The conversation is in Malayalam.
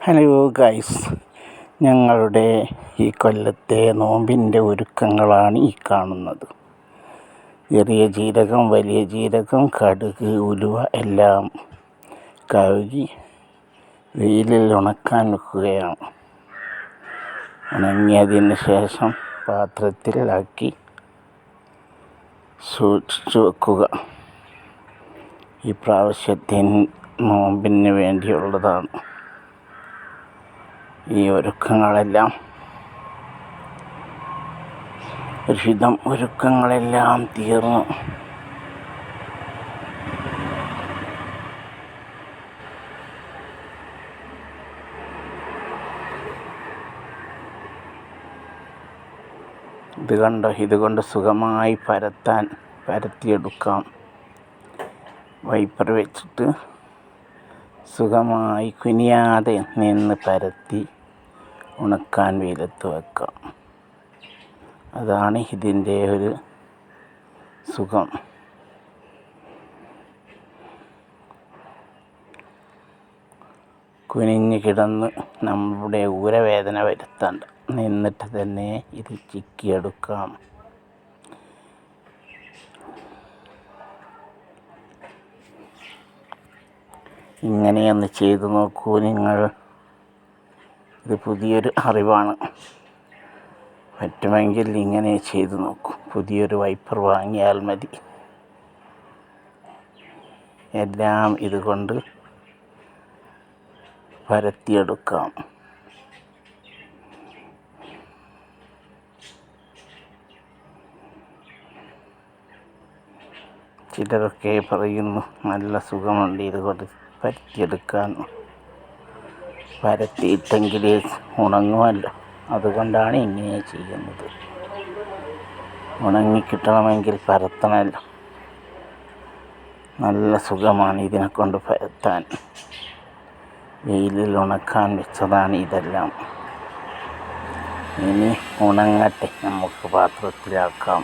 ഹലോ ഗൈസ്, ഞങ്ങളുടെ ഈ കൊല്ലത്തെ നോമ്പിൻ്റെ ഒരുക്കങ്ങളാണ് ഈ കാണുന്നത്. ചെറിയ ജീരകം, വലിയ ജീരകം, കടുക്, ഉലുവ എല്ലാം കഴുകി വെയിലിൽ ഉണക്കാൻ വെക്കുകയാണ്. ഉണങ്ങിയതിന് ശേഷം പാത്രത്തിലാക്കി സൂക്ഷിച്ചു വെക്കുക. ഈ പ്രാവശ്യത്തിന് നോമ്പിന് വേണ്ടിയുള്ളതാണ് ഈ ഒരുക്കങ്ങളെല്ലാം. ഒരുവിധം ഒരുക്കങ്ങളെല്ലാം തീർന്നു. ഇതുകൊണ്ട് സുഖമായി പരത്തിയെടുക്കാം. വൈപ്പർ വെച്ചിട്ട് സുഖമായി കുനിയാതെ നിന്ന് പരത്തി ഉണക്കാൻ വെയിലത്ത് വെക്കാം. അതാണ് ഇതിൻ്റെ ഒരു സുഖം. കുനിഞ്ഞ് കിടന്ന് നമ്മുടെ ഊരവേദന വരുത്തണ്ട, നിന്നിട്ട് തന്നെ ഇത് ചിക്കിയെടുക്കാം. ഇങ്ങനെയൊന്ന് ചെയ്തു നോക്കൂ നിങ്ങൾ. ഇത് പുതിയൊരു അറിവാണ്. പറ്റുമെങ്കിൽ ഇങ്ങനെ ചെയ്തു നോക്കൂ. പുതിയൊരു വൈപ്പർ വാങ്ങിയാൽ മതി. എല്ലാം ഇതുകൊണ്ട് പരത്തിയെടുക്കാം. ചിലരൊക്കെ പറയുന്നു നല്ല സുഖമുണ്ട് ഇതുകൊണ്ട് പരത്തിയെടുക്കാൻ. പരത്തിയിട്ടെങ്കിൽ ഉണങ്ങുമല്ലോ, അതുകൊണ്ടാണ് ഇങ്ങനെ ചെയ്യുന്നത്. ഉണങ്ങിക്കിട്ടണമെങ്കിൽ പരത്തണമല്ലോ. നല്ല സുഖമാണ് ഇതിനെക്കൊണ്ട് പരത്താൻ. വെയിലിൽ ഉണക്കാൻ വെച്ചതാണ് ഇതെല്ലാം. ഇനി ഉണങ്ങട്ടെ, നമുക്ക് പാത്രത്തിലാക്കാം.